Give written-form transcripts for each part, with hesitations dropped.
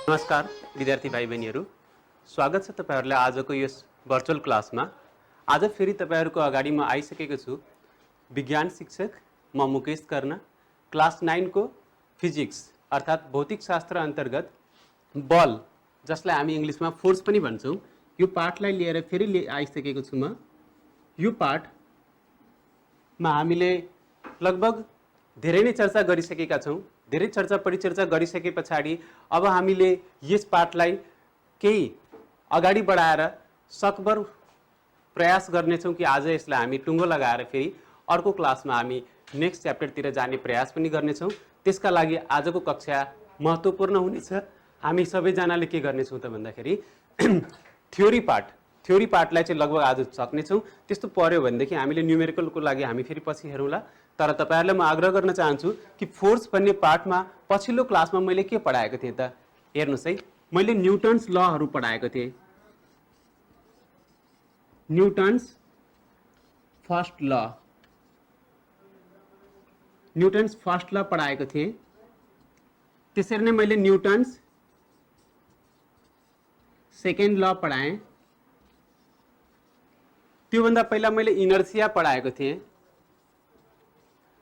नमस्कार विद्यार्थी भाइ बहिनीहरू, स्वागत छ तपाईहरुलाई आजको यस भर्चुअल क्लासमा। आज फेरि तपाईहरुको अगाडि म आइसकेको छु। विज्ञान शिक्षक म मुकेश कर्ना, क्लास 9 को फिजिक्स अर्थात् भौतिक शास्त्र अन्तर्गत बल, जसलाई हामी इंग्लिशमा फोर्स पनि भन्छौं, यो पाठलाई लिएर फेरि आइसकेको छु म। यो पाठमा हामीले लगभग धेरै नै चर्चा गरिसकेका छौं। धेरै चर्चा परिचर्चा गरिसके पछाडि अब हामीले यस पाठलाई केही अगाडि बढाएर सकभर प्रयास गर्नेछौं कि आज यसलाई हामी टुङ्गो लगाएर फेरि अर्को क्लासमा हामी नेक्स्ट च्याप्टरतिर जाने प्रयास पनि गर्नेछौं। त्यसका लागि आजको कक्षा महत्त्वपूर्ण हुनेछ। हामी सबैजनाले के गर्नेछौं त भन्दाखेरि थ्योरी पार्टलाई चाहिँ लगभग आज सक्नेछौं। त्यस्तो पर्यो भनेदेखि हामीले न्युमेरिकलको लागि हामी फेरि पछि हेरौँला। तर तपाईहरुलाई म आग्रह गर्न चाहन्छु कि फोर्स भन्ने पार्टमा पछिल्लो क्लासमा मैले के पढाएको थिएँ त हेर्नुस् है। मैले न्युटन्स लहरु पढाएको थिएँ। न्युटन्स फर्स्ट ल पढाएको थिएँ। त्यसरी नै मैले न्युटन्स सेकेन्ड ल पढाएँ। त्यो भन्दा पहिला मैले इनर्सिया पढाएको थिएँ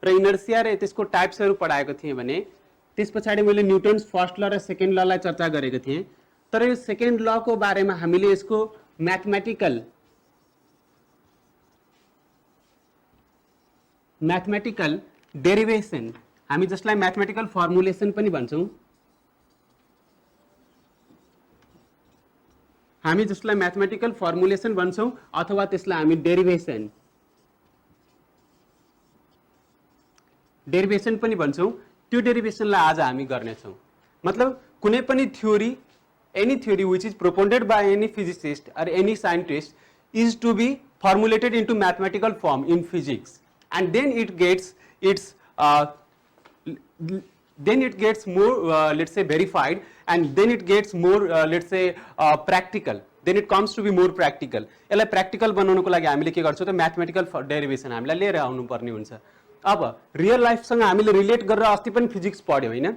र इनर्सिया र त्यसको टाइप्सहरु पढाएको थिएँ भने त्यस पछाडी मैले न्युटन्स फर्स्ट ल र सेकेन्ड ल लाई चर्चा गरेको थिएँ। तर यो सेकेन्ड ल को बारेमा हामीले यसको म्याथमेटिकल डेरिभेसन, हामी जसलाई म्याथमेटिकल फर्मुलेसन पनि भन्छौं, अथवा त्यसलाई हामी डेरिभेसन पनि भन्छौं, त्यो डेरिभेसनलाई आज हामी गर्नेछौं। मतलब कुनै पनि theory, any theory which is propounded by any physicist or any scientist is to be formulated into mathematical form in physics, and then it gets more let's say verified, and then it gets more let's say practical, then it comes to be more practical. यसलाई practical बनाउनको लागि हामीले के गर्छौं त mathematical derivation हामीलाई लिएर आउनु पर्ने हुन्छ। अब रियल लाइफसँग हामीले रिलेट गरेर अस्ति पनि फिजिक्स पढ्यौं हैन,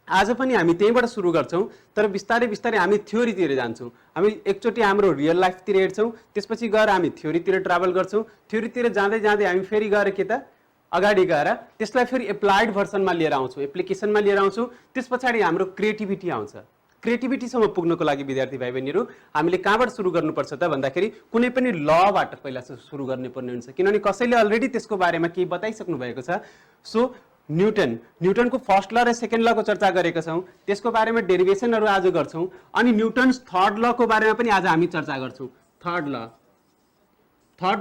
आज पनि हामी त्यहीबाट सुरु गर्छौं। तर बिस्तारै बिस्तारै हामी थ्योरीतिर जान्छौं। हामी एकचोटी हाम्रो रियल लाइफतिर हेर्छौं, त्यसपछि गएर हामी थ्योरीतिर ट्राभल गर्छौं। थ्योरीतिर जाँदै जाँदै हामी फेरि गएर के त अगाडि गएर त्यसलाई फेरि एप्लाइड भर्सनमा लिएर आउँछौं, एप्लिकेसनमा लिएर आउँछौं। त्यसपछि हाम्रो क्रिएटिभिटी आउँछ। क्रिएटिभिटीसम्म पुग्नको लागि विद्यार्थी भाइ बहिनीहरू हामीले कहाँबाट सुरु गर्नुपर्छ त भन्दाखेरि कुनै पनि लबाट पहिला सुरु गर्नुपर्ने हुन्छ, किनभने कसैले अलरेडी त्यसको बारेमा केही बताइसक्नु भएको छ। सो न्युटनको फर्स्ट ल र सेकेन्ड ल को चर्चा गरेका छौं, त्यसको बारेमा डेरिभेसनहरु आज गर्छौं। अनि न्युटन्स थर्ड ल को बारेमा पनि आज हामी चर्चा गर्छौं। थर्ड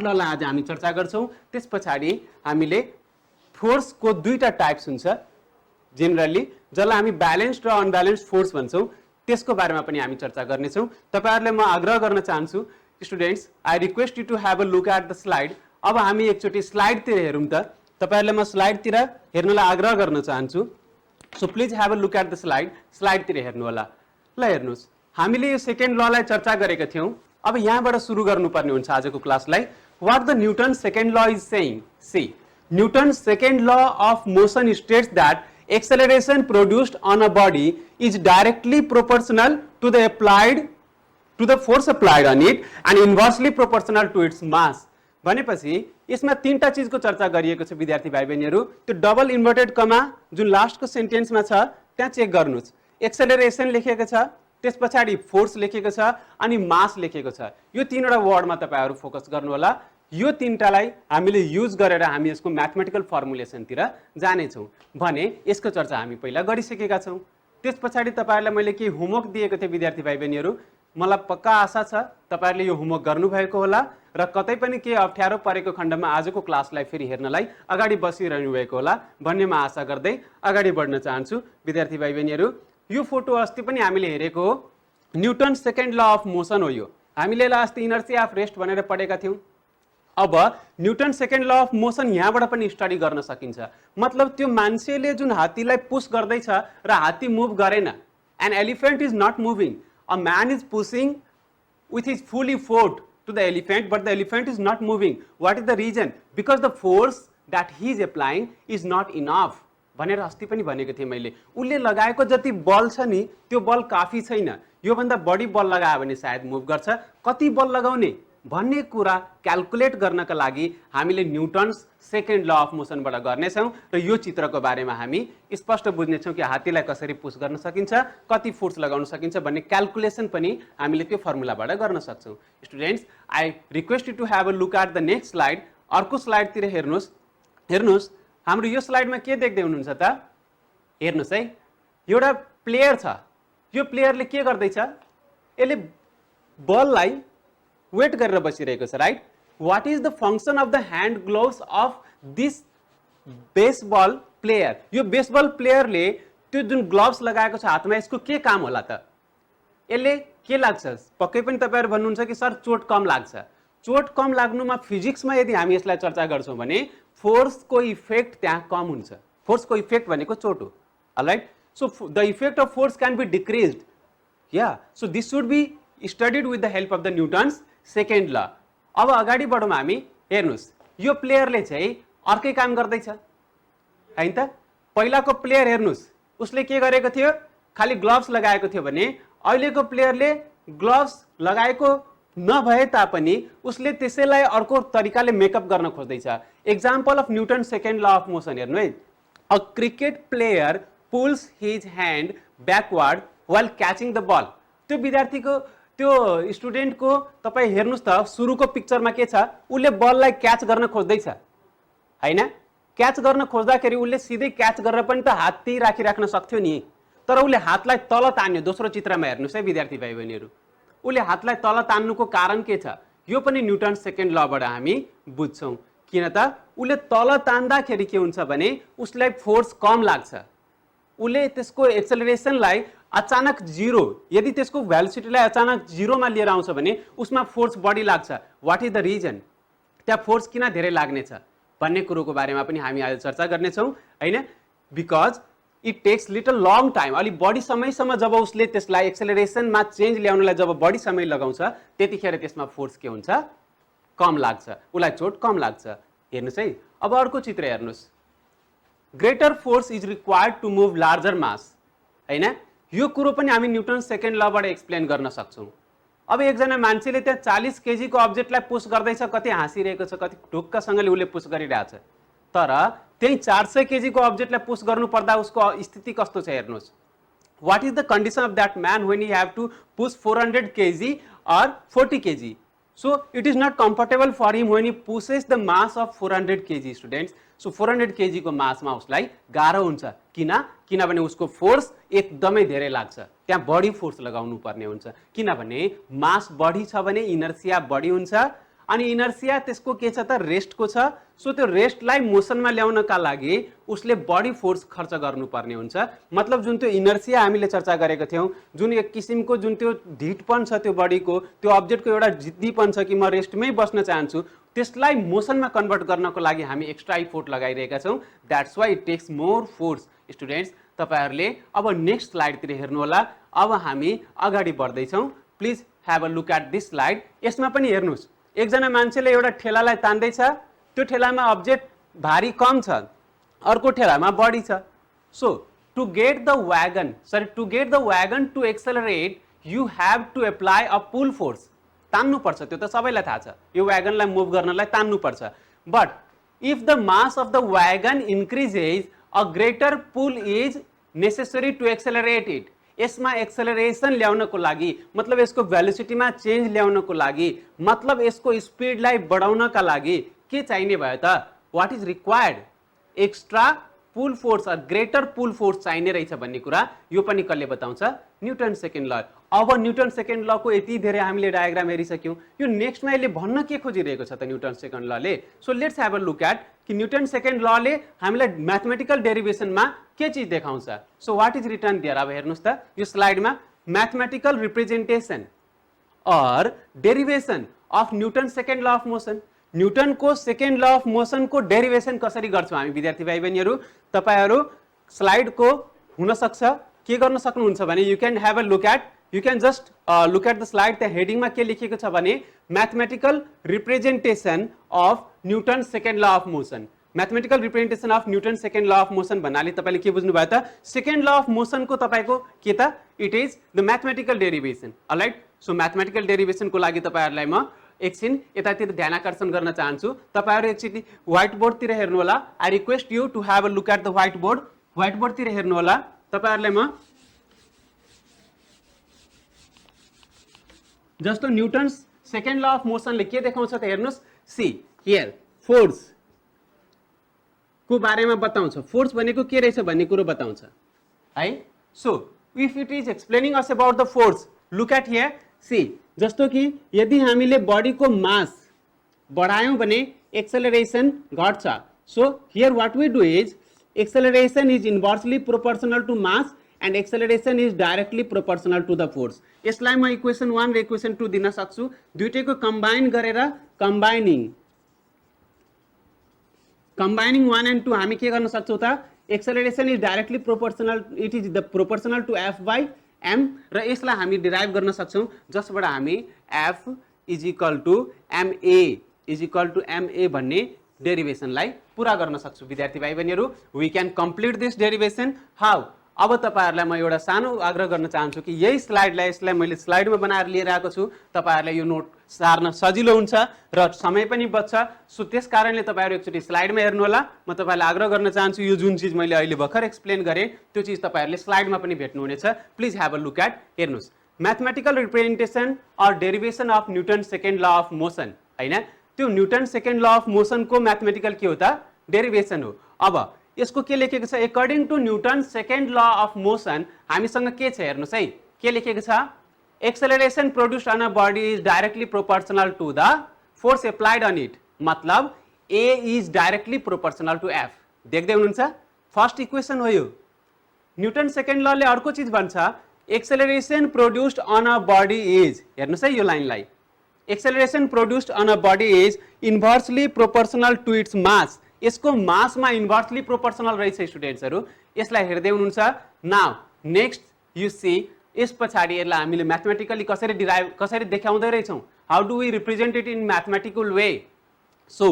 ल लाई आज हामी चर्चा गर्छौं। त्यसपछि हामीले फोर्सको दुईटा टाइप्स हुन्छ जेनरली, जसलाई हामी ब्यालेन्स्ड र अनब्यालेन्स्ड फोर्स भन्छौं, त्यसको बारेमा पनि हामी चर्चा गर्नेछौं। तपाईहरुलाई म आग्रह गर्न चाहन्छु students, I request you to have a look at the slide. अब हामी एकचोटी स्लाइडतिर हेरौं त। तपाईहरुलाई म स्लाइडतिर हेर्नलाई आग्रह गर्न चाहन्छु। So please have a look at the स्लाइडतिर हेर्नु होला। ल हेर्नुस्, हामीले यो सेकेन्ड ल लाई चर्चा गरेका थियौं। अब यहाँबाट सुरु गर्नुपर्ने हुन्छ आजको क्लासलाई। What the Newton second law is saying. See, Newton second law of motion states that acceleration produced on a body is directly proportional to the force applied on it and inversely proportional to its mass। भनेपछि यसमा तीनटा चीजको चर्चा गरिएको छ विद्यार्थी भाइ बहिनीहरू। त्यो डबल इन्भर्टेड कमा जुन लास्टको सेन्टेन्समा छ त्यहाँ चेक गर्नुस्। एक्सेलरेसन लेखेको छ, त्यसपछि फोर्स लेखेको छ अनि मास लेखेको छ। यो तीनवटा वर्डमा तपाईहरु फोकस गर्नु होला। यो तीनटालाई हामीले युज गरेर हामी यसको म्याथमेटिकल फर्मुलेसनतिर जानेछौं भने यसको चर्चा हामी पहिला गरिसकेका छौं। त्यसपछि तपाईहरुलाई मैले के होमवर्क दिएको थिएँ विद्यार्थी भाइ बहिनीहरू, मलाई पक्का आशा छ तपाईहरुले यो होमवर्क गर्नुभएको होला र कतै पनि के अप्ठ्यारो परेको खण्डमा आजको क्लासलाई फेरि हेर्नलाई अगाडि बसिरहनु भएको होला भन्ने म आशा गर्दै अगाडि बढ्न चाहन्छु। विद्यार्थी भाइ बहिनीहरू, यो फोटो अस्ति पनि हामीले हेरेको हो, newton second law of motion हो। यो हामीले अस्ति इनर्सिया अफ रेस्ट भनेर पढेका थियौं। अब newton second law of motion यहाँबाट पनि स्टडी गर्न सकिन्छ। मतलब त्यो मान्छेले जुन हात्तीलाई पुश गर्दैछ र हात्ती मुभ गरेन, an elephant is not moving, a man is pushing with his full effort to the elephant, but the elephant is not moving. What is the reason? Because the force that he is applying is not enough. भनेर अस्ति पनि भनेको थिएँ मैले। उसले लगाएको जति बल छ नि त्यो बल काफी छैन, योभन्दा बढी बल लगायो भने सायद मुभ गर्छ। कति बल लगाउने भन्ने कुरा क्याल्कुलेट गर्नका लागि हामीले न्युटन्स सेकेन्ड ल अफ मोसनबाट गर्नेछौँ र यो चित्रको बारेमा हामी स्पष्ट बुझ्नेछौँ कि हात्तीलाई कसरी पुस गर्न सकिन्छ, कति फोर्स लगाउन सकिन्छ भन्ने क्याल्कुलेसन पनि हामीले त्यो फर्मुलाबाट गर्न सक्छौँ। Students, I request you to have a look at the next slide. अर्को स्लाइडतिर हेर्नुहोस् हाम्रो यो स्लाइडमा के देख्दै हुनुहुन्छ त? हेर्नुहोस् है, एउटा प्लेयर छ, यो प्लेयरले के गर्दैछ? यसले बललाई वेट गरेर बसिरहेको छ, right? What is the function of the hand gloves of this baseball player? यो बेसबल प्लेयरले त्यो जुन ग्लोभ्स लगाएको छ हातमा, यसको के काम होला त? यसले के लाग्छ? पक्कै पनि तपाईहरु भन्नुहुन्छ कि सर चोट कम लाग्छ। चोट कम लाग्नुमा फिजिक्समा यदि हामी यसलाई चर्चा गर्छौं भने फोर्सको इफेक्ट त्यहाँ कम हुन्छ। फोर्सको इफेक्ट भनेको चोट हो, alright? So the effect of force can be decreased, yeah so this should be studied with the help of the Newton's second law. अब अगाडि बढौँ हामी। हेर्नुहोस्, यो प्लेयरले चाहिँ अर्कै काम गर्दैछ हैन त? पहिलाको प्लेयर हेर्नुहोस्, उसले के गरेको थियो? खाली ग्लोभ्स लगाएको थियो भने अहिलेको प्लेयरले ग्लोभ्स लगाएको नभए तापनि उसले त्यसैलाई अर्को तरिकाले मेकअप गर्न खोज्दैछ। Example of Newton second law of motion हेर्नु है। A cricket player pulls his hand backward while catching the ball. त्यो विद्यार्थीको, त्यो स्टुडेन्टको तपाईँ हेर्नुहोस् त, सुरुको पिक्चरमा के छ? उसले बललाई क्याच गर्न खोज्दैछ हैन? क्याच गर्न खोज्दाखेरि उसले सिधै क्याच गरेर पनि त हातै राखिराख्न सक्थ्यो नि, तर उसले हातलाई तल तान्यो। दोस्रो चित्रमा हेर्नुहोस् है विद्यार्थी भाइ बहिनीहरू, उसले हातलाई तल तान्नुको कारण के छ? यो पनि न्युटन सेकेन्ड लबाट हामी बुझ्छौँ। किन त? उसले तल तान्दाखेरि के हुन्छ भने उसलाई फोर्स कम लाग्छ। उसले त्यसको एक्सेलरेसनलाई अचानक जिरो, यदि त्यसको भेलोसिटीलाई अचानक जिरोमा लिएर आउँछ भने उसमा फोर्स बढी लाग्छ। What is the reason? त्यहाँ फोर्स किन धेरै लाग्नेछ भन्ने कुरोको बारेमा पनि हामी आज चर्चा गर्नेछौँ हैन? Because it takes little long time, अलिक बढी समयसम्म जब उसले त्यसलाई एक्सेलरेसनमा चेन्ज ल्याउनलाई जब बढी समय लगाउँछ त्यतिखेर त्यसमा फोर्स के हुन्छ? कम लाग्छ, उसलाई चोट कम लाग्छ। हेर्नुहोस् है, अब अर्को चित्र हेर्नुहोस्। Greater force is required to move larger mass हैन? यो कुरो पनि हामी न्युटन सेकेन्ड लबाट एक्सप्लेन गर्न सक्छौँ। अब एकजना मान्छेले त्यहाँ 40 केजीको अब्जेक्टलाई पुस गर्दैछ, कति हाँसिरहेको छ, कति ढुक्कसँगले उसले पुस गरिरहेछ, तर त्यही 400 केजीको अब्जेक्टलाई पुस गर्नु पर्दा उसको स्थिति कस्तो छ हेर्नुहोस्। What is the condition of that man when he have to push 400 kg or 40 kg? So it is not comfortable for him when he pushes the mass of 400 kg, students. So 400 kg को mass मा उसलाई गाह्रो हुन्छ। किनभने उसको force एकदमै धेरै लाग्छ, त्यहाँ बढी फोर्स लगाउनु पर्ने हुन्छ। किनभने मास बढी छ भने इनर्सिया बढी हुन्छ, अनि इनर्सिया त्यसको के छ त? रेस्टको छ। सो त्यो रेस्टलाई मोसनमा ल्याउनका लागि उसले बढी फोर्स खर्च गर्नुपर्ने हुन्छ। मतलब जुन त्यो इनर्सिया हामीले चर्चा गरेको थियौं, जुन एक किसिमको जुन त्यो ढिटपन छ त्यो बडीको, त्यो अब्जेक्टको एउटा जिद्दीपन छ कि म रेस्टमै बस्न चाहन्छु, त्यसलाई मोसनमा कन्भर्ट गर्नको लागि हामी एक्स्ट्रा इफोर्ट लगाइरहेका छौं। That's why it takes more force. Students, तपाईहरुले अब नेक्स्ट स्लाइडतिर हेर्नु होला। अब हामी अगाडि बढ्दै छौं। Please have a look at this slide. यसमा पनि हेर्नुस्, एकजना मान्छेले एउटा ठेलालाई तान्दै छ, त्यो ठेलामा अब्जेक्ट भारी कम छ, अर्को ठेलामा बढी छ। So to get the wagon to accelerate you have to apply a pull force. तान्नु पर्छ, त्यो त सबैलाई थाहा छ, यो वागनलाई मुभ गर्नलाई तान्नु पर्छ। But if the mass of the wagon increases a greater pull is necessary to accelerate it. यसमा एक्सेलरेसन ल्याउनको लागि, मतलब यसको भेलोसिटीमा चेन्ज ल्याउनको लागि, मतलब यसको स्पिडलाई बढाउनका लागि के चाहिने भयो त? What is required? Extra pull force, greater pull force चाहिने रहेछ भन्ने कुरा यो पनि कसले बताउँछ? Newton second law. अब न्युटन सेकेन्ड ल को यति धेरै हामीले डायग्राम हेरिसक्यौं, यो नेक्स्टमा यसले भन्न के खोजिरहेको छ त न्युटन सेकेन्ड ल ले? So let's have a look at कि न्युटन सेकेन्ड ल ले हामीलाई म्याथमेटिकल डेरिवेसनमा के चीज देखाउँछ। So what is written there? अब हेर्नुस् त यो स्लाइडमा, mathematical representation or derivation of Newton second law of motion. Newton को सेकेन्ड ल अफ मोसन को डेरिवेसन कसरी गर्छौं हामी विद्यार्थी भाइ बहिनीहरु? तपाईहरु स्लाइड को हुन सक्छ के गर्न सक्नुहुन्छ भने you can have a look at, you can just look at the slide. त्यहाँ हेडिङमा के लेखेको छ भने mathematical representation of Newton second law of motion. Mathematical representation of Newton second law of motion भन्नाले तपाईले के बुझ्नु भयो त सेकेन्ड ल अफ मोसन को तपाईको के त it is the mathematical derivation all right so mathematical derivation को लागि तपाईहरुलाई म एकछिन यतातिर ध्यान आकर्षण गर्न चाहन्छु तपाईहरु एकछिन व्हाइट बोर्ड तिर हेर्नु होला I request you to have a look at the whiteboard तिर हेर्नु होला तपाईहरुलाई म जस्तो Newton's second law of motion ले के देखाउँछ त हेर्नुस् सी हियर फोर्स को बारेमा बताउँछ फोर्स भनेको के रहेछ भन्ने कुरो बताउँछ है so if it is explaining us about the force look at here see जस्तो कि यदि हामीले बडी को मास बढायौं भने एक्सेलरेसन घट्छ so here what we do is acceleration is inversely proportional to mass and acceleration is directly proportional to the force. यसलाई म equation 1 र इक्वेसन 2 दिन सक्छु दुईटैको कम्बाइन गरेर कम्बाइनिङ 1 and 2 हामी के गर्न सक्छौं त acceleration is directly proportional it is the proportional to f by m र यसलाई हामी डिराइभ गर्न सक्छौं जसबाट हामी f is equal to ma भन्ने डेरिभेसनलाई पूरा गर्न सक्छौं विद्यार्थी भाइ बहिनीहरु we can complete this derivation how अब तपाईहरुलाई म एउटा सानो आग्रह गर्न चाहन्छु कि यही स्लाइडलाई यसलाई मैले स्लाइडमा बनाएर लिएर आएको छु तपाईहरुलाई यो नोट सार्न सजिलो हुन्छ र समय पनि बच्छ सो त्यसकारणले तपाईहरु एकचोटी स्लाइडमा हेर्नु होला म तपाईहरुलाई आग्रह गर्न चाहन्छु यो जुन चीज मैले अहिले भर्खर एक्सप्लेन गरे त्यो चीज तपाईहरुले स्लाइडमा पनि भेट्नु हुनेछ please have a look at हेर्नुस् mathematical representation or derivation of Newton second law of motion हैन त्यो Newton second law of motion को म्याथमेटिकल के हो त डेरिभेसन हो अब यसको के लेखेको छ according to Newton second law of motion हामीसँग के छ हेर्नुस् है के लेखेको छ acceleration produced on a body is directly proportional to the force applied on it मतलब a is directly proportional to f देख्दै हुनुहुन्छ फर्स्ट इक्वेसन हो यो न्युटन सेकेन्ड ल ले अर्को चीज भन्छ acceleration produced on a body is हेर्नुस् है यो लाइनलाई acceleration produced on a body is inversely proportional to its mass यसको मासमा इन्भर्सली प्रोपोर्शनल रहेछ स्टुडेन्ट्सहरु यसलाई हेर्दै हुनुहुन्छ नाउ नेक्स्ट यु सी यस पछाडी यसलाई हामीले म्याथमेटिकली कसरी देखाउँदै रहेछौं how do we represent it in mathematical way so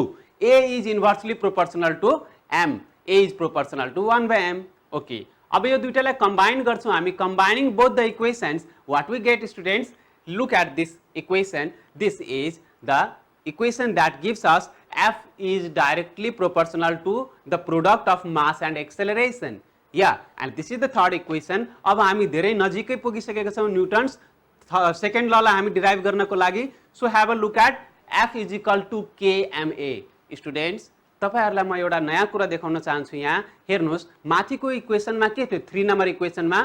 a is inversely proportional to m a is proportional to 1 by m okay अब यो दुईटालाई कम्बाइन गर्छौं हामी combining both the equations what we get students look at this equation this is the equation that gives us f is directly proportional to the product of mass and acceleration and this is the third equation अब हामी धेरै नजिकै पुगिसकेका छौं Newton's second ल लाई हामी derive गर्नको लागि so have a look at f is equal to kma students तपाईहरुलाई म एउटा नयाँ कुरा देखाउन चाहन्छु यहाँ हेर्नुस् माथिको इक्वेशनमा के थियो 3 number इक्वेशनमा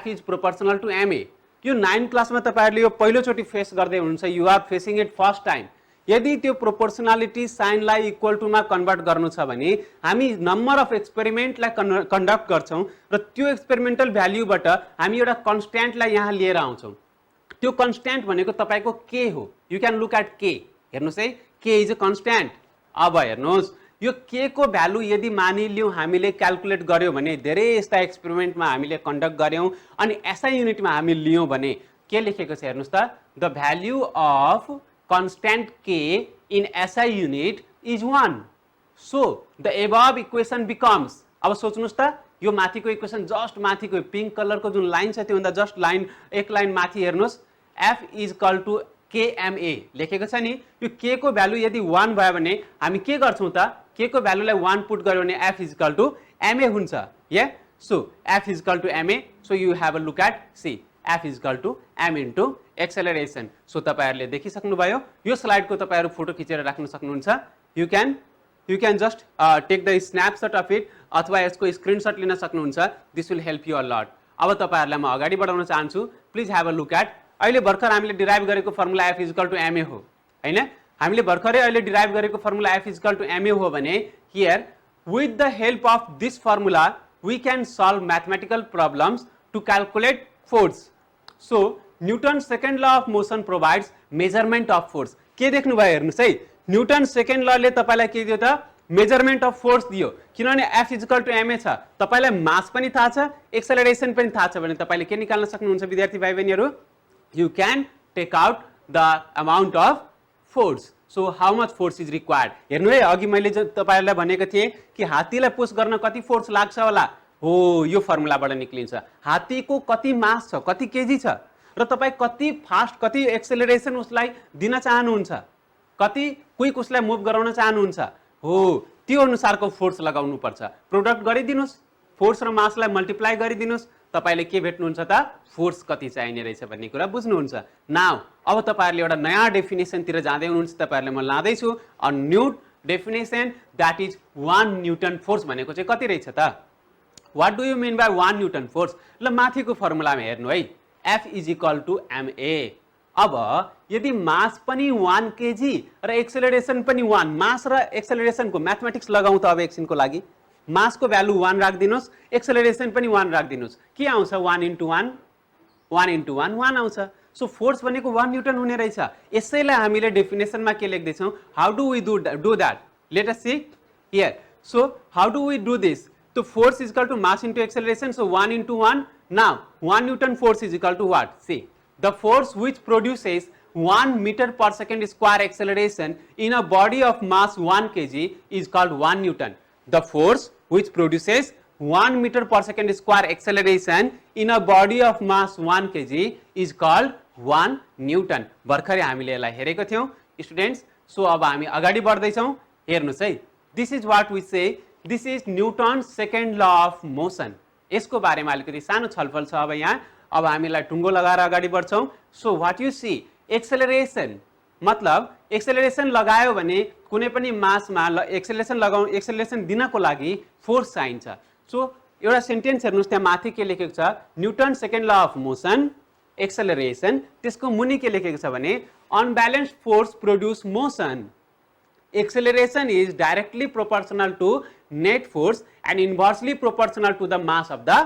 f is proportional to ma यो 9 क्लासमा तपाईहरुले यो पहिलो चोटी फेस गर्दै हुनुहुन्छ you are facing it first time यदि त्यो प्रोपोर्शनालिटी साइनलाई इक्वल टु मा कन्भर्ट गर्नु छ भने हामी नम्बर अफ एक्सपेरिमेन्टलाई कन्डक्ट गर्छौं र त्यो एक्सपेरिमेन्टल भ्यालुबाट हामी एउटा कन्स्ट्यान्टलाई यहाँ लिएर आउँछौं त्यो कन्स्ट्यान्ट भनेको तपाईको के हो यु क्यान लुक एट के हेर्नुस् है के इज अ कन्स्ट्यान्ट अब हेर्नुस् यो के को भ्यालु यदि मानिलियौ हामीले क्याल्कुलेट गर्यो भने धेरै यस्ता एक्सपेरिमेन्टमा हामीले कन्डक्ट गर्यौं अनि एसआई युनिटमा हामी लियौं भने के लेखेको छ हेर्नुस् त the value of constant k in SI unit is 1 so the above equation becomes अब सोच्नुस् त यो माथिको इक्वेशन जस्ट माथिको पिंक कलर को जुन लाइन छ त्यो भन्दा जस्ट लाइन एक लाइन माथि हेर्नुस् f is equal to kma लेखेको छ नि यो k को भ्यालु यदि 1 भयो भने हामी के गर्छौं त k को भ्यालुलाई 1 पुट गर्यो भने f is equal to ma हुन्छ so f is equal to ma so you have a look at see f is equal to m into acceleration so तपाईहरुले देखिसक्नु भयो यो स्लाइडको तपाईहरु फोटो खिचेर राख्न सक्नुहुन्छ you can just take the snapshot of it अथवा यसको स्क्रिनशट लिन सक्नुहुन्छ this will help you a lot अब तपाईहरुलाई म अगाडि बढाउन चाहन्छु please have a look at अहिले भर्खर हामीले डिराइभ गरेको formula f is equal to ma हो हैन हामीले भर्खरै अहिले डिराइभ गरेको formula f is equal to ma हो भने here with the help of this formula we can solve mathematical problems to calculate force so Newton second law of motion provides measurement of force के देख्नु भयो हेर्नुस् है newton second law ले तपाईलाई के दियो त मेजरमेन्ट अफ फोर्स दियो किनभने f is equal to ma छ तपाईलाई मास पनि थाहा छ एक्सेलरेसन पनि थाहा छ भने तपाईले के निकाल्न सक्नुहुन्छ विद्यार्थी भाइ बहिनीहरु you can take out the amount of force so how much force is required? हेर्नु है, अघि मैले तपाईहरुलाई भनेको थिएँ कि हात्तीलाई पुश गर्न कति फोर्स लाग्छ होला, हो यो फर्मुलाबाट निक्लिन्छ। हात्तीको कति मास छ, कति केजी छ, र तपाई कति फास्ट, कति एक्सेलरेसन उसलाई दिन चाहनुहुन्छ, कति क्विक उसलाई मुभ गराउन चाहनुहुन्छ, हो त्यो अनुसारको फोर्स लगाउनु पर्छ। प्रोडक्ट गरिदिनुस्, फोर्स र मासलाई मल्टिप्लाई गरिदिनुस्, तपाईले के भेट्नुहुन्छ त, फोर्स कति चाहिने रहेछ भन्ने कुरा बुझ्नुहुन्छ। नाउ अब तपाईहरुले एउटा नयाँ डेफिनेसन तिर जाँदै हुनुहुन्छ, तपाईहरुले म लाँदै छु। A new definition that is 1 newton force भनेको चाहिँ कति रहेछ त? What do you mean by 1 newton force? ल माथिको फर्मुलामा हेर्नु है, F is equal to ma। अब यदि मास पनि 1 केजी र एक्सेलरेसन पनि 1, मास र एक्सेलरेसनको म्याथमेटिक्स लगाउँ त अब एकछिनको लागि। मासको भ्यालु 1 राख्दिनुस्, एक्सेलरेसन पनि 1 राख्दिनुस्, के आउँछ? 1 into 1 1 into 1 1 आउँछ। सो फोर्स भनेको 1 न्यूटन हुने रहेछ। यसैलाई हामीले डेफिनेसनमा के लेख्दै छौं? How do we do that? Let us see here. So how do we do this? तो force is equal to mass into acceleration, so 1 into 1. Now 1 Newton force is equal to what? See, the force which produces 1 meter per second square acceleration in a body of mass 1 kg is called 1 Newton. The force which produces 1 meter per second square acceleration in a body of mass 1 kg is called 1 Newton. भर्खरै हामीले यसलाई हेरेको थियौं students. So अब हामी अगाडि बढ्दै छौं। हेर्नुस् है, this is what we say, this is Newton's second law of motion. यसको बारेमा अलिकति सानो छलफल छ अब यहाँ। अब हामीलाई टुङ्गो लगाएर अगाडि बढ्छौं। So what you see, acceleration मतलब एक्सेलरेसन लगायो भने कुनै पनि मासमा एक्सेलरेसन दिनको लागि फोर्स चाहिन्छ। सो एउटा सेन्टेन्स हेर्नुस्, त्यहाँ माथि के लेखेको छ? Newton second law of motion acceleration. त्यसको मुनि के लेखेको छ भने unbalanced force produce motion. Acceleration is directly proportional to net force and inversely proportional to the mass of the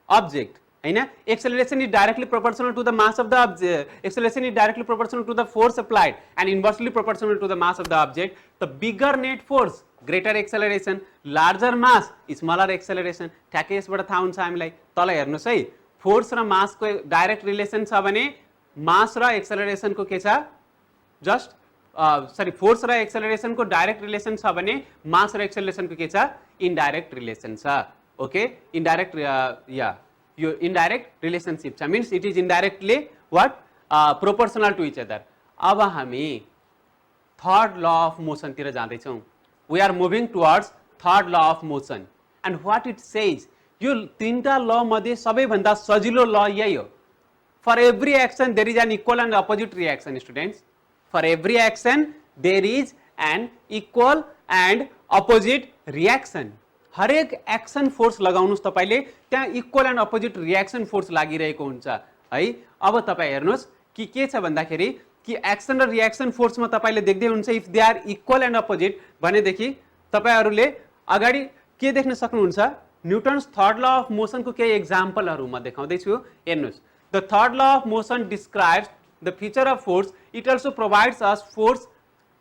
object. हैन, acceleration is directly proportional to the mass of the object. Acceleration is directly proportional to the force applied and inversely proportional to the mass of the object. The bigger net force, greater acceleration, larger mass, smaller acceleration. ठ्याक्कै यसबाट थाहा हुन्छ हामीलाई। तल हेर्नुस् है, force र मासको direct relation छ भने मास र एक्सेलरेसनको के छ? जस्ट फोर्स र एक्सेलरेसन को डाइरेक्ट रिलेसन छ भने मास र एक्सेलरेसन को के छ? इनडाइरेक्ट रिलेसन छ। ओके, इनडाइरेक्ट यो इनडाइरेक्ट रिलेशनशिप छ, means it is indirectly what proportional to each other. अब हामी थर्ड ल अफ मोसन तिर जाँदै छौं। We are moving towards third law of motion and what it says, यो तीनटा ल मध्ये सबैभन्दा सजिलो ल यही हो। For every action there is an equal and opposite reaction. Students, for every action there is an equal and opposite reaction. हरेक action force लगाउनुस् तपाईले, त्यहाँ equal and opposite reaction force लागिरहेको हुन्छ है। अब तपाई हेर्नुस् कि के छ भन्दाखेरि कि एक्सन र रिएक्सन फोर्समा तपाईले देख्दै हुनुहुन्छ if they are equal and opposite भनेदेखि तपाईहरुले अगाडि के देख्न सक्नुहुन्छ? Newton's third law of motion को केही एक्जाम्पलहरु म देखाउँदै छु। हेर्नुस्, the third law of motion describes the feature of force. It also provides us force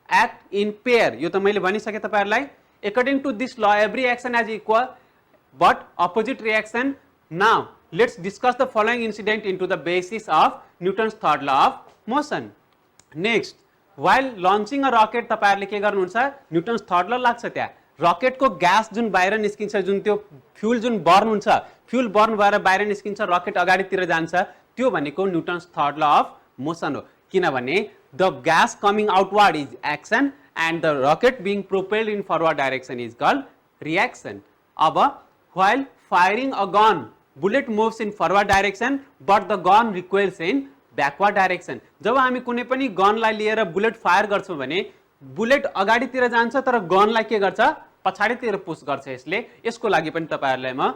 act in pair. यो त मैले भनिसके तपाईहरुलाई। According to this law, every action has equal but opposite reaction. Now let's discuss the following incident into the basis of Newton's third law of motion. Next, while launching a rocket, तपाईहरुले के गर्नुहुन्छ? Newton's third ल लाग्छ त्यहाँ। Rocket को gas जुन बाहिर निस्किन्छ, जुन त्यो फ्युल जुन बर्न हुन्छ, फ्युल बर्न भएर बाहिर निस्किन्छ, रकेट अगाडितिर जान्छ, त्यो भनेको Newton's third law of motion हो। किनभने the gas coming outward is action and the rocket being propelled in forward direction is called reaction. अब while firing a gun, bullet moves in forward direction but the gun recoils in backward direction. जब हामी कुनै पनि गनलाई लिएर bullet fire गर्छौं भने bullet अगाडितिर जान्छ तर गनलाई के गर्छ? पछाडितिर पुश गर्छ। यसको लागि पनि तपाईहरुलाई म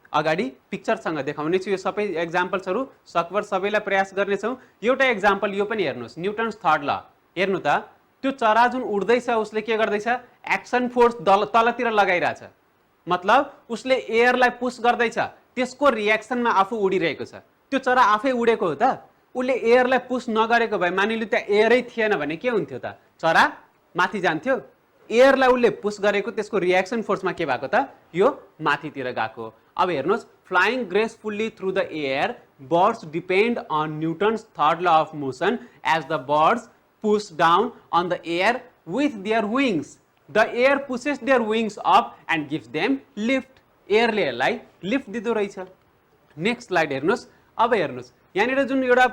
अगाडि पिक्चरसँग देखाउने छु। यो सबै एक्जाम्पल्सहरु सकभर सबैलाई प्रयास गर्ने छौं। एउटा एक्जाम्पल यो पनि हेर्नुस्, न्यूटन्स थर्ड ल। हेर्नु त, त्यो चरा जुन उड्दैछ उसले के गर्दैछ? एक्सन फोर्स तलतिर लगाइराछ, मतलब उसले एयरलाई पुश गर्दैछ, त्यसको रिएक्सनमा आफू उडिरहेको छ। त्यो चरा आफै उडेको हो त? उसले एयरलाई पुश नगरेको भए, मानिलिनु त्यहाँ एयरै थिएन भने के हुन्थ्यो त? चरा माथि जान्थ्यो। एयरलाई उसले पुश गरेको, त्यसको रिएक्सन फोर्समा के भएको त? यो माथितिर गएको। अब हेर्नुस्, flying gracefully through the air, birds depend on Newton's third law of motion as the birds push down on the air with their wings. The air pushes their wings up and gives them lift. एयरले यसलाई lift दिँदो रहेछ. Next slide हेर्नुहोस्. अब हेर्नुहोस् यहाँनिर जुन एउटा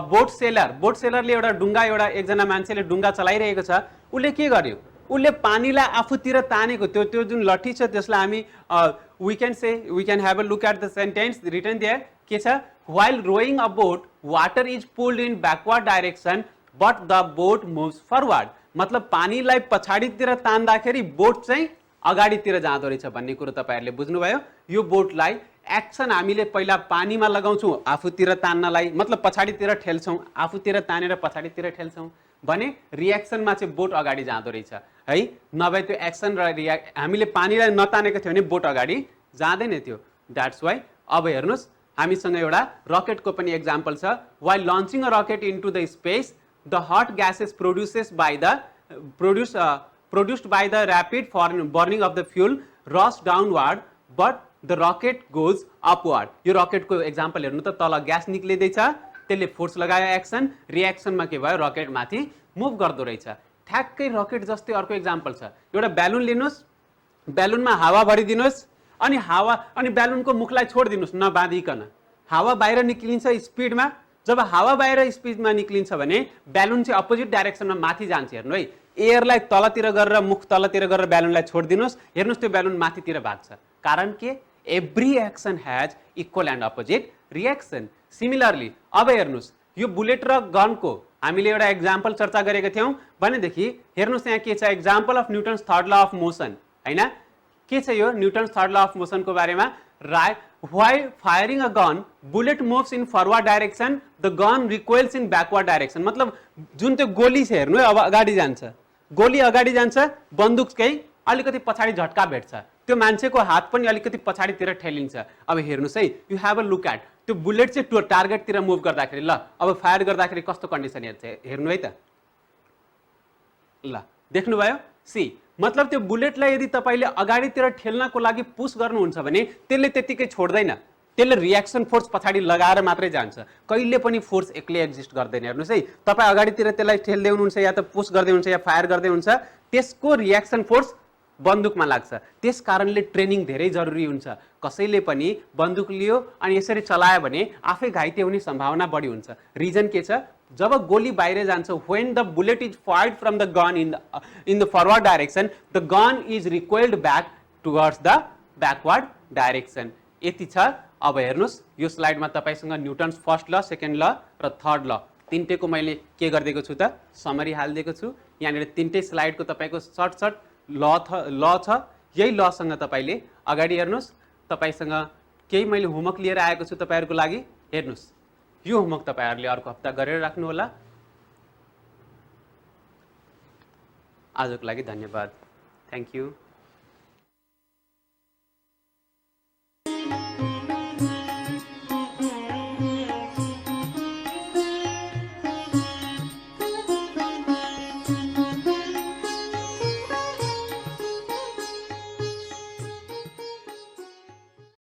बोट सेलरले एउटा डुङ्गा एउटा एकजना मान्छेले डुङ्गा चलाइरहेको छ. उसले के गर्यो? उसले पानीलाई आफूतिर तानेको त्यो जुन लठी छ त्यसलाई हामी we can have a look at the sentence written there. के छ? While rowing a boat, water is pulled in backward direction but the boat moves forward. मतलब पानीलाई पछाडितिर तान्दाखेरि बोट चाहिँ अगाडितिर जाँदो रहेछ भन्ने कुरो तपाईहरुले बुझ्नुभयो. यो बोटलाई एक्सन हामीले पहिला पानीमा लगाउँछौं आफूतिर तान्नलाई, मतलब पछाडितिर ठेल्छौं, आफूतिर तानेर पछाडितिर ठेल्छौं भने रिएक्सनमा चाहिँ बोट अगाडि जाँदो रहेछ है. नभए त्यो एक्सन र हामीले पानीलाई नतानेको थियो भने बोट अगाडि जाँदैन थियो. That's why. अब हेर्नुस् हामीसँग एउटा रकेटको पनि एक्जाम्पल छ. While launching a rocket into the space, the hot gases produced by the rapid burning of the fuel rush downward but the rocket goes upward. यो रकेटको एक्जाम्पल हेर्नु त, तल ग्यास निक्लिँदैछ, त्यसले फोर्स लगायो एक्सन, रिएक्सनमा के भयो? रकेट माथि मुभ गर्दो रहेछ. ठ्याक्कै रकेट जस्तै अर्को एक्जाम्पल छ. एउटा ब्यालुन लिनुस्, ब्यालुनमा हावा भरिदिनुस् अनि ब्यालुनको मुखलाई छोडिदिनुस् नबाँधिकन. हावा बाहिर निक्लिन्छ स्पिडमा. जब हावा बाहिर स्पिडमा निक्लिन्छ भने ब्यालुन चाहिँ अपोजिट डाइरेक्सनमा माथि जान्छ. हेर्नु है, एयरलाई तलतिर गरेर मुख तलतिर गरेर ब्यालुनलाई छोडिदिनुस्, हेर्नुस् त्यो ब्यालुन माथितिर भाग्छ. कारण के? Every action has equal and opposite reaction. Similarly अब हेर्नुस् यो बुलेट र गनको हामीले एउटा एक्जाम्पल चर्चा गरेका थियौं भनेदेखि हेर्नुस् यहाँ के छ? Example of Newton's third law of motion हैन. के छ यो Newton's third law of motion को बारेमा? While firing a gun, bullet moves in forward direction, the gun recoils in backward direction. मतलब जुन त्यो गोली छ हेर्नु अब अगाडि जान्छ, गोली अगाडि जान्छ, बन्दुककै अलिकति पछाडी झट्का भेट्छ, त्यो मान्छेको हात पनि अलिकति पछाडीतिर ठेलिन्छ. अब हेर्नुस् है, you have a look at त्यो बुलेट चाहिँ टार्गेटतिर मुभ गर्दाखेरि ल अब फायर गर्दाखेरि कस्तो कन्डिसन हेर्नु है त. ल देख्नुभयो? सी मतलब त्यो बुलेटलाई यदि तपाईले अगाडितिर ठेल्नको लागि पुश गर्नुहुन्छ भने त्यसले त्यतिकै छोड्दैन, त्यसले रिएक्सन फोर्स पछाडी लगाएर मात्रै जान्छ. कहिले पनि फोर्स एक्लै एक्जिस्ट गर्दैन. हेर्नुस् है, तपाई अगाडितिर त्यसलाई ठेल्दै हुनुहुन्छ या त पुश गर्दै हुनुहुन्छ या फायर गर्दै हुन्छ, त्यसको रिएक्सन फोर्स बन्दुकमा लाग्छ. त्यस कारणले ट्रेनिङ धेरै जरुरी हुन्छ. कसैले पनि बन्दुक लियो अनि यसरी चलायो भने आफै घाइते हुने सम्भावना बढी हुन्छ. रिजन के छ? जब गोली बाहिर जान्छ, when the bullet is fired from the gun in the forward direction, the gun is recoiled back towards the backward direction. यति छ. अब हेर्नुस् यो स्लाइडमा तपाईसँग न्यूटन्स फर्स्ट ल, सेकेन्ड ल र थर्ड ल तीनटैको मैले के गर्दिएको छु त? समरी हाल्दिएको छु. यहाँनिर तीनटै स्लाइडको तपाईको सर्ट ल छ. यही ल सँग तपाईले अगाडि हेर्नुस्. तपाईसँग केही मैले होमवर्क लिएर आएको छु तपाईहरुको लागि. हेर्नुस् यो होमवर्क तपाईहरुले अर्को हप्ता गरेर राख्नु होला. आजको लागि धन्यवाद. Thank you.